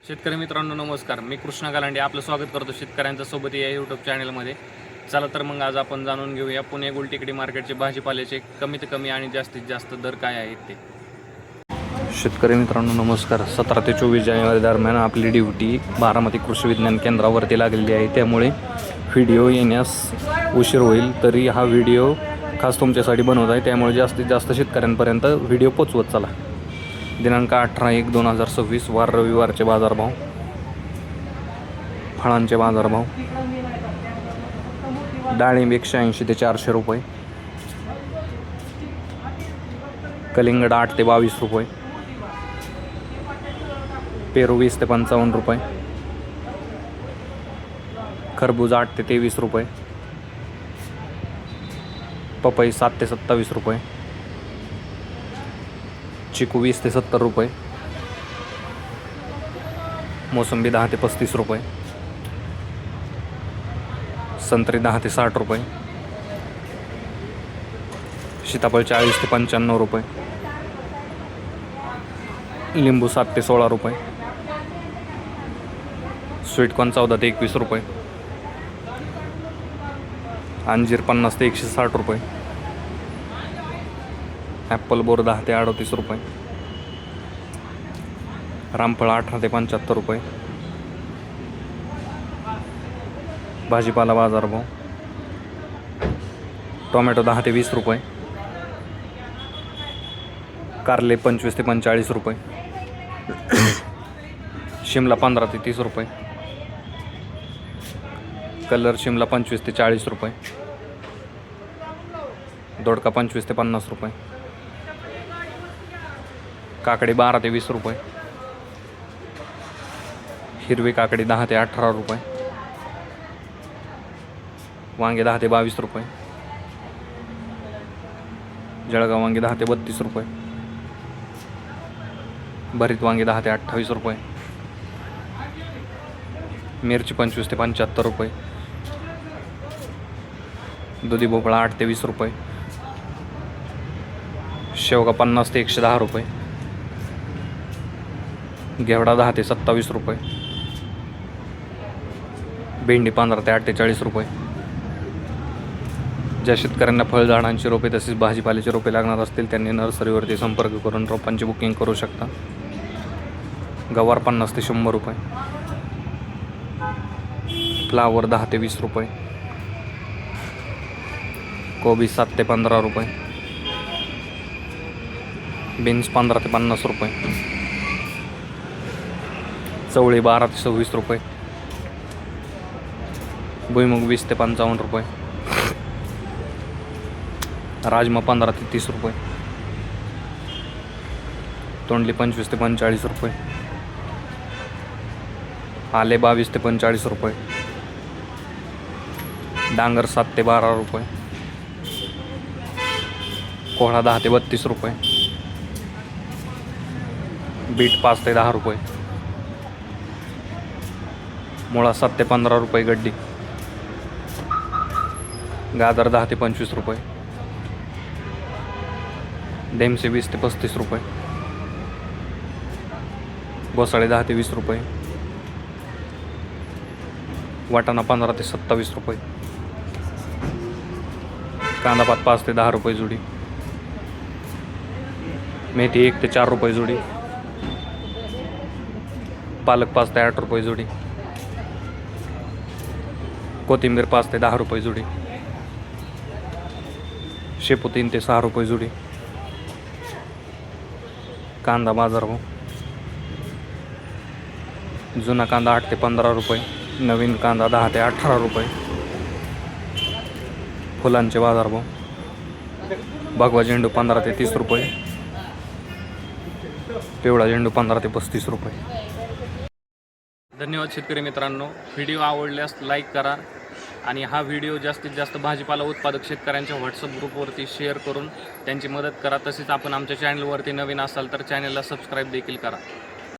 शेतकरी मित्रांनो नमस्कार. मी कृष्णा गालांडे आपलं स्वागत करतो शेतकऱ्यांच्या सोबत या यूट्यूब चॅनलमध्ये. चला तर मग आज आपण जाणून घेऊया पुणे गुलटेकडी मार्केटचे भाजीपाल्याचे कमीत कमी आणि जास्तीत जास्त दर काय आहेत ते. शेतकरी मित्रांनो नमस्कार. 17 ते 24 जानेवारी दरम्यान आपली ड्युटी बारामती कृषी विज्ञान केंद्रावरती लागलेली आहे, त्यामुळे व्हिडिओ येण्यास उशीर होईल. तरी हा व्हिडिओ खास तुमच्यासाठी बनवत आहे, त्यामुळे जास्तीत जास्त शेतकऱ्यांपर्यंत व्हिडिओ पोचवत चला. दिनांक 18/1/2026 वार रविवारचे बाजारभाव, फळांचे बाजारभाव. डाळिंब 180 ते 400 रुपये, कलिंगड 8 ते 22 रुपये, पेरू 20 ते 55 रुपये, खरबूज 8 ते 23 रुपये, पपई 7 ते 27 रुपये, चिकू 20 ते 70 रुपये, मोसंबी 10 ते 35 रुपये, संत्री 10 ते 60 रुपये, सीताफळ 40 ते 95 रुपये, लिंबू 7 ते 16 रुपये, स्वीटकॉर्न 14 ते 21 रुपये, अंजीर 50 ते 160 रुपये, ॲपल बोर 10 ते 38 रुपये, रामफळ 18 ते 75 रुपये. भाजीपाला बाजारभाव, टोमॅटो 10 ते 20 रुपये, कारले 25 ते 45 रुपये, शिमला 15 ते 30 रुपये, कलर शिमला 25 ते 40 रुपये, दोडका 25 ते 50 रुपये, काकडी 12 ते 20 रुपये, हिरवी काकडी 10 ते 18 रुपये, वांगे 10 ते 22 रुपये, जळगाव वांगे 10 ते 32 रुपये, भरीत वांगे 10 ते 28 रुपये, मिरची 25 ते 75 रुपये, दुधी भोपळा 8 ते 20 रुपये, शेवगा 50 ते 110 रुपये, घेवडा 10 ते 27 रुपये, भेंडी 15 ते 48 रुपये. ज्या शेतकऱ्यांना फळझाडांची रोपे तसेच भाजीपाल्याची रोपे लागणार असतील त्यांनी नर्सरीवरती संपर्क करून रोपांची बुकिंग करू शकता. गवार 50 ते 100 रुपये, फ्लावर 10 ते 20 रुपये, कोबी 7 ते 15 रुपये, बीन्स 15 ते 50 रुपये, चवळी 12 ते 26 रुपये, भुईमुग 20 ते 55 रुपये, राजमा 15 ते 30 रुपये, तोंडली 25 ते 45 रुपये, आले 22 ते 45 रुपये, डांगर 7 ते 12 रुपये, कोहळा 10 ते 32 रुपये, बीट 5 ते 10 रुपये, मुळा 7 ते 15 रुपये गड्डी, गाजर 10 ते 25 रुपये, डेमसे 20 ते 35 रुपये, घोसाळे 10 ते 20 रुपये, वाटाणा 15 ते 27 रुपये, कांदापात 5 ते 10 रुपये जुडी, मेथी 1 ते 4 रुपये जुडी, पालक 5 ते 8 रुपये जुडी, कोथिंबीर 5 ते 10 रुपये जुडी, शेपू 3 ते 6 रुपये जुडी. कांदा बाजारभाव, जुना कांदा 8 ते 15 रुपये, नवीन कांदा 10 ते 18 रुपये. फुलांचे बाजारभाव, भगवा झेंडू 15 ते 30 रुपये, पिवळा झेंडू 15 ते 35 रुपये. धन्यवाद शेतकरी मित्रांनो. व्हिडिओ आवडल्यास लाईक करा आणि हा व्हिडिओ जास्तीत जास्त भाजीपाला उत्पादक शेतकऱ्यांच्या व्हॉट्सअप ग्रुपवरती शेअर करून त्यांची मदत करा. तसेच आपण आमच्या चॅनलवरती नवीन असाल तर चॅनलला सबस्क्राईब देखील करा.